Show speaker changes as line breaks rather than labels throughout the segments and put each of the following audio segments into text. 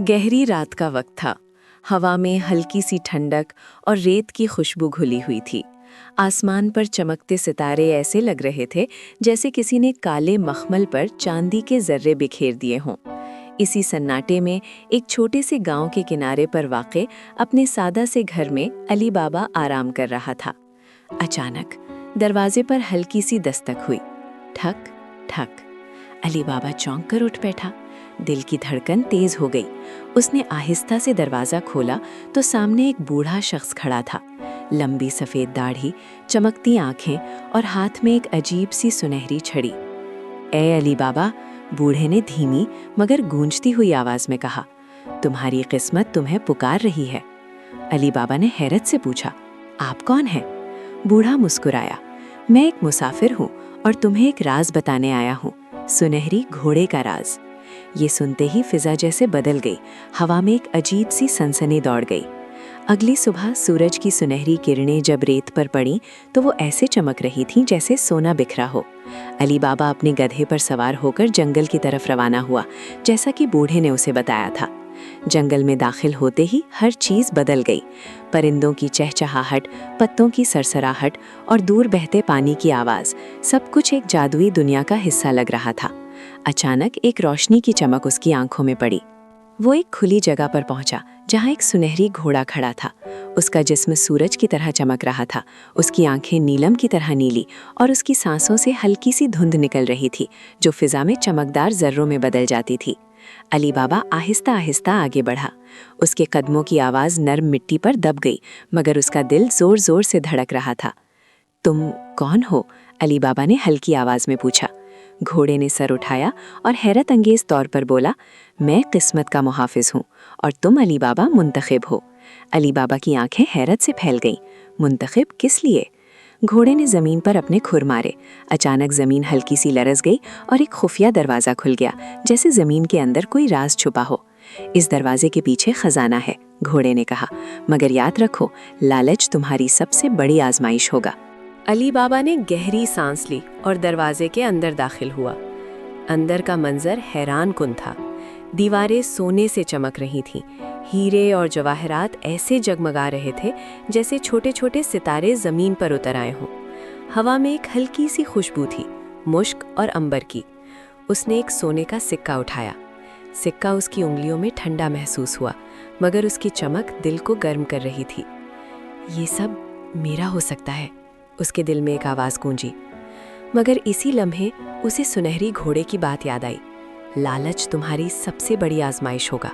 गहरी रात का वक्त था। हवा में हल्की सी ठंडक और रेत की खुशबू घुली हुई थी। आसमान पर चमकते सितारे ऐसे लग रहे थे जैसे किसी ने काले मखमल पर चांदी के जर्रे बिखेर दिए हों। इसी सन्नाटे में एक छोटे से गांव के किनारे पर वाक़े अपने सादा से घर में अली बाबा आराम कर रहा था। अचानक दरवाजे पर हल्की सी दस्तक हुई। ठक ठक। अली बाबा चौंक कर उठ बैठा। दिल की धड़कन तेज हो गई। उसने आहिस्ता से दरवाजा खोला तो सामने एक बूढ़ा शख्स खड़ा था। लंबी सफेद दाढ़ी, चमकती आंखें और हाथ में एक अजीब सी सुनहरी छड़ी। ए अली बाबा, बूढ़े ने धीमी मगर गूंजती हुई आवाज में कहा, तुम्हारी किस्मत तुम्हें पुकार रही है। अली बाबा ने हैरत से पूछा, आप कौन हैं? बूढ़ा मुस्कुराया, मैं एक मुसाफिर हूँ और तुम्हें एक राज बताने आया हूँ, सुनहरी घोड़े का राज। ये सुनते ही फिजा जैसे बदल गई। हवा में एक अजीब सी सनसनी दौड़ गई। अगली सुबह सूरज की सुनहरी किरणें जब रेत पर पड़ीं तो वो ऐसे चमक रही थीं जैसे सोना बिखरा हो। अली बाबा अपने गधे पर सवार होकर जंगल की तरफ रवाना हुआ, जैसा कि बूढ़े ने उसे बताया था। जंगल में दाखिल होते ही हर चीज बदल गई। परिंदों की चहचहाहट, पत्तों की सरसराहट और दूर बहते पानी की आवाज, सब कुछ एक जादुई दुनिया का हिस्सा लग रहा था। अचानक एक रोशनी की चमक उसकी आंखों में पड़ी। वो एक खुली जगह पर पहुंचा जहां एक सुनहरी घोड़ा खड़ा था। उसका जिस्म सूरज की तरह चमक रहा था, उसकी आंखें नीलम की तरह नीली और उसकी सांसों से हल्की सी धुंध निकल रही थी जो फिजा में चमकदार जर्रों में बदल जाती थी। अली बाबा आहिस्ता आहिस्ता आगे बढ़ा। उसके कदमों की आवाज नर्म मिट्टी पर दब गई, मगर उसका दिल जोर जोर से धड़क रहा था। तुम कौन हो? अली बाबा ने हल्की आवाज में पूछा। घोड़े ने सर उठाया और हैरत अंगेज तौर पर बोला, मैं किस्मत का मुहाफिज हूँ और तुम अली बाबा मुंतखिब हो। अली बाबा की आंखें हैरत से फैल गईं। मुंतखिब किस लिए? घोड़े ने जमीन पर अपने खुर मारे। अचानक जमीन हल्की सी लरस गई और एक खुफिया दरवाजा खुल गया, जैसे जमीन के अंदर कोई राज छुपा हो। इस दरवाजे के पीछे खजाना है, घोड़े ने कहा, मगर याद रखो, लालच तुम्हारी सबसे बड़ी आजमाइश होगा। अली बाबा ने गहरी सांस ली और दरवाजे के अंदर दाखिल हुआ। अंदर का मंजर हैरान कुन था। दीवारें सोने से चमक रही थीं। हीरे और जवाहरात ऐसे जगमगा रहे थे जैसे छोटे छोटे सितारे जमीन पर उतर आए हों। हवा में एक हल्की सी खुशबू थी, मुश्क और अंबर की। उसने एक सोने का सिक्का उठाया। सिक्का उसकी उंगलियों में ठंडा महसूस हुआ, मगर उसकी चमक दिल को गर्म कर रही थी। ये सब मेरा हो सकता है, उसके दिल में एक आवाज गूंजी। मगर इसी लम्हे उसे सुनहरी घोड़े की बात याद आई। लालच तुम्हारी सबसे बड़ी आजमाइश होगा।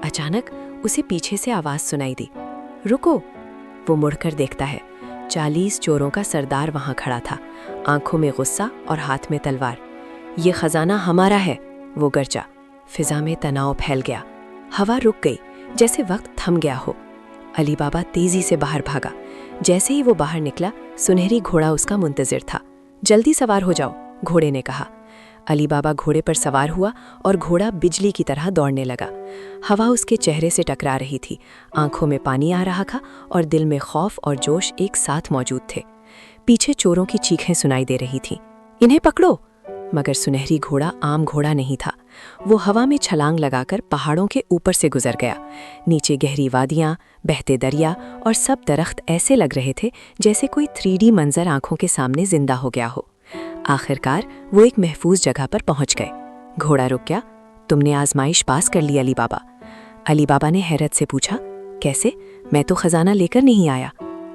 अचानक उसे पीछे से आवाज सुनाई दी, रुको। वो मुड़कर देखता है। 40 चोरों का सरदार वहां खड़ा था, आंखों में गुस्सा और हाथ में तलवार। ये खजाना हमारा है, वो गरजा। फिजा में तनाव फैल गया। हवा रुक गई, जैसे वक्त थम गया हो। अली बाबा तेजी से बाहर भागा। जैसे ही वो बाहर निकला, सुनहरी घोड़ा उसका मुंतजिर था। जल्दी सवार हो जाओ, घोड़े ने कहा। अली बाबा घोड़े पर सवार हुआ और घोड़ा बिजली की तरह दौड़ने लगा। हवा उसके चेहरे से टकरा रही थी, आंखों में पानी आ रहा था और दिल में खौफ और जोश एक साथ मौजूद थे। पीछे चोरों की चीखें सुनाई दे रही थीं, इन्हें पकड़ो। मगर सुनहरी घोड़ा आम घोड़ा नहीं था। वो हवा में छलांग लगाकर पहाड़ों के ऊपर से गुजर गया। नीचे गहरी वादियां, बहते दरिया और सब दरख्त ऐसे लग रहे थे जैसे कोई 3D मंजर आंखों के सामने जिंदा हो गया हो। आखिरकार वो एक महफूज जगह पर पहुंच गए। घोड़ा रुक गया। तुमने आजमाइश पास कर ली अली बाबा। अली बाबा ने हैरत से पूछा, कैसे? मैं तो खजाना लेकर नहीं आया।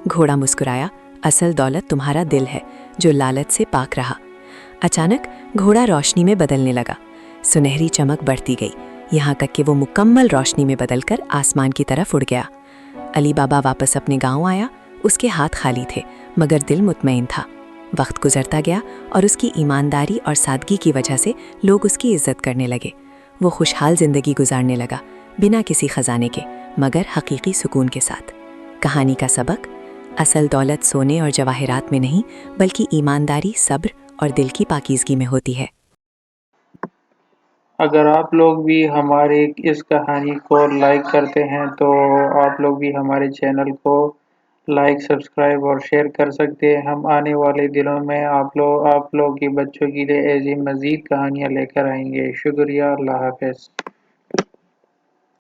घोड़ा मुस्कुराया, असल दौलत तुम्हारा दिल है जो लालच से पाक रहा। अचानक घोड़ा रोशनी में बदलने लगा। सुनहरी चमक बढ़ती गई, यहाँ तक कि वो मुकम्मल रोशनी में बदलकर आसमान की तरफ उड़ गया। अली बाबा वापस अपने गांव आया। उसके हाथ खाली थे, मगर दिल मुतमईन था। वक्त गुजरता गया और उसकी ईमानदारी और सादगी की वजह से लोग उसकी इज्जत करने लगे। वो खुशहाल जिंदगी गुजारने लगा, बिना किसी खजाने के, मगर हकीकी सुकून के साथ। कहानी का सबक, असल दौलत सोने और जवाहरात में नहीं, बल्कि ईमानदारी, सब्र और दिल की पाकीज़गी में होती है।
अगर आप लोग भी हमारे इस कहानी को लाइक करते हैं तो आप लोग भी हमारे चैनल को लाइक, सब्सक्राइब और शेयर कर सकते हैं। हम आने वाले दिनों में आप लोग के बच्चों के लिए ऐसी मज़ीद कहानियाँ लेकर आएंगे। शुक्रिया, अल्लाह हाफ़िज़।